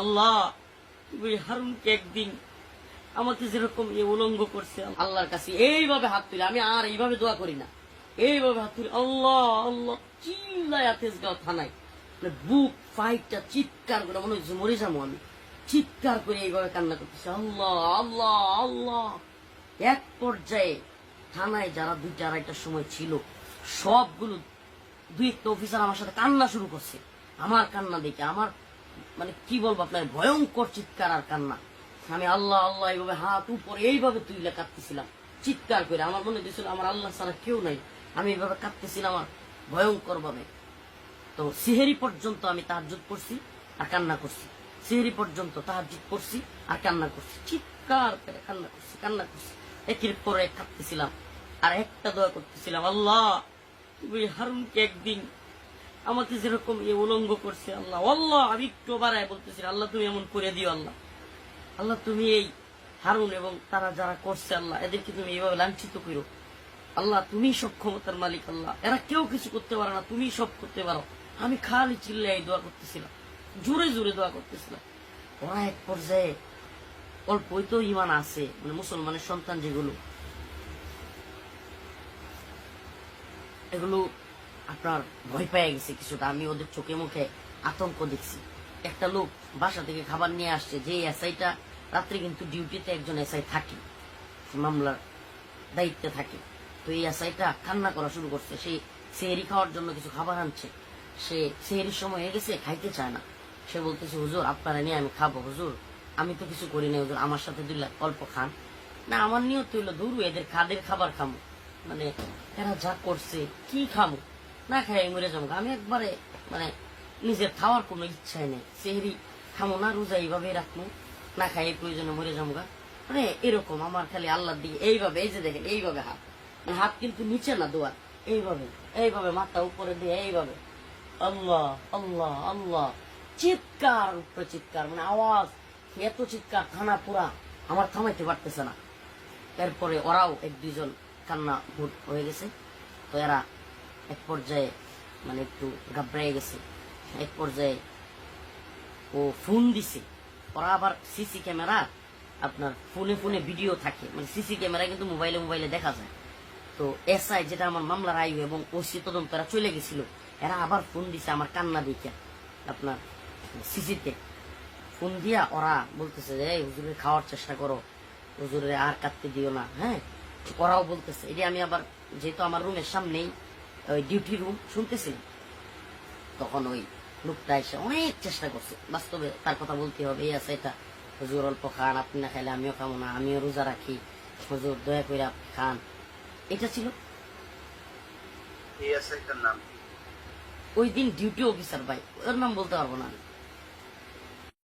আল্লাহ ওই হারুনকে একদিন আমাকে যেরকম উলঙ্গ করছে আল্লাহর কাছে এইভাবে হাত তুলে, আমি আর এইভাবে দোয়া করি না, এইভাবে হাত তুলে আল্লাহ আল্লাহ চিল্লায় তেজগাঁও থানায় বুক ফাইটটা চিৎকার করে মনে হচ্ছে মরে যাবো আমি, চিৎকার করে এইভাবে কান্না করতেছে আল্লাহ আল্লাহ আল্লাহ। এক পর্যায়ে থানায় যারা 2টা-2:30টার সময় ছিল সবগুলো 2-1টা অফিসার আমার সাথে কান্না শুরু করছে। আমার কান্না দেখে আমার মানে কি বলবো আপনার, ভয়ঙ্কর চিৎকার আর কান্না। আমি আল্লাহ আল্লাহ এইভাবে হাত উপরে এইভাবে তুইলে কাঁদতেছিলাম চিৎকার করে। আমার মনে হয়েছিল আমার আল্লাহ ছাড়া কেউ নাই, আমি এইভাবে কাঁদতেছিলাম আর ভয়ঙ্কর ভাবে। তো সিহেরি পর্যন্ত আমি তাহাজ্জুদ পড়ছি আর কান্না করছি, সিহেরি পর্যন্ত তাহাজ্জুদ পড়ছি আর কান্না করছি, চিৎকার করে কান্না করছি একের পর এক কাঁদতেছিলাম আর একটা দোয়া করতেছিলাম আল্লাহ তুমি হারুনকে একদিন আমাকে যেরকম উলঙ্গ করছে আল্লাহ আল্লাহ, আমি একটু বাড়ায় বলতেছি আল্লাহ তুমি এমন করে দিও আল্লাহ, আল্লাহ তুমি এই হারুন এবং তারা যারা করছে আল্লাহ এদেরকে তুমি এইভাবে লাঞ্ছিত করো আল্লাহ, তুমি সব ক্ষমতার মালিক আল্লাহ, এরা কেউ কিছু করতে পারে না, তুমি সব করতে পারো। আমি খালি চিল্লাই দোয়া করতেছিলাম, জোরে জোরে দোয়া করতেছিলাম। ওরা এক পর্যায়ে অল্পই তো ইমান আছে, মানে মুসলমানের সন্তান যেগুলো, এগুলো আপনার ভয় পেয়ে গেছে কিছুটা। আমি ওদের চোখে মুখে আতঙ্ক দেখছি। একটা লোক বাসা থেকে খাবার নিয়ে আসছে, যে এসআইটা রাত্রে কিন্তু ডিউটিতে একজন এসআই থাকে, মামলার দায়িত্বে থাকে। তো এই এসআইটা কান্না করা শুরু করছে, সে সেহেরি খাওয়ার জন্য কিছু খাবার আনছে, সে সেহেরির সময় হয়ে গেছে খাইতে চায় না। সে বলতেছে হুজুর আপনারা নিয়ে আমি খাবো, হুজুর আমি তো কিছু করি না, হুজুর আমার সাথে দিলে অল্প খান না। আমার নিয়ত হইলো ধরু এদের খাদের খাবার খামো, মানে এরা যা করছে কি খামো, না খাই মরে যাবো। আমি একবারে মানে নিজের খাওয়ার কোনো ইচ্ছাই নেই, সেহেরি খামো না, রোজা এইভাবে রাখবো, না খাই প্রয়োজনে মরে যাবো। মানে এরকম আমার খালি আল্লাহর দিকে এইভাবে, এই যে দেখেন এইভাবে হাত, মানে হাত কিন্তু নিচে না দোয়া, এইভাবে এইভাবে মাথা উপরে দিয়ে এইভাবে আল্লাহ আল্লাহ আল্লাহ, চিৎকার উপরে চিৎকার, মানে আওয়াজ এত চিৎকার থানা পুরা আমার থামাইতে পারতেছে না। এরপরে ওরাও 1-2 জন কান্না ভোট হয়ে গেছে। তো এরা এক পর্যায়ে মানে একটু ঘাবড়ে গেছে। এক পর্যায়ে ও ফোন দিছে, ওরা আবার সিসি ক্যামেরা আপনার ফোনে ফোনে ভিডিও থাকে, মানে সিসি ক্যামেরা কিন্তু মোবাইলে মোবাইলে দেখা যায়। তো এসআই যেটা আমার মামলার আয়ু এবং ওসি তদন্ত এরা চলে গেছিল, এরা আবার ফোন দিছে আমার কান্না দেখে আপনার সিসিতে ফোন দিয়া। ওরা বলতেছে যে হুজুরের খাওয়ার চেষ্টা করো, হুজুরের আর কাটতে দিও না। হ্যাঁ, ওরাও বলতেছে এটি। আমি আবার যেহেতু আমার রুমের সামনেই ওই ডিউটি রুম শুনতেছিলাম, তখন ওই লোকটা এসে অনেক চেষ্টা করছে। বাস্তবে তার কথা বলতে হবে, এই আছে এটা হুজুর অল্প খান, আপনি না খাইলে আমিও খাবো না, আমিও রোজা রাখি, হুজুর দয়া করে আপনি খান। এটা ছিল ওই দিন ডিউটি অফিসার ভাই, ওর নাম বলতে পারবো না।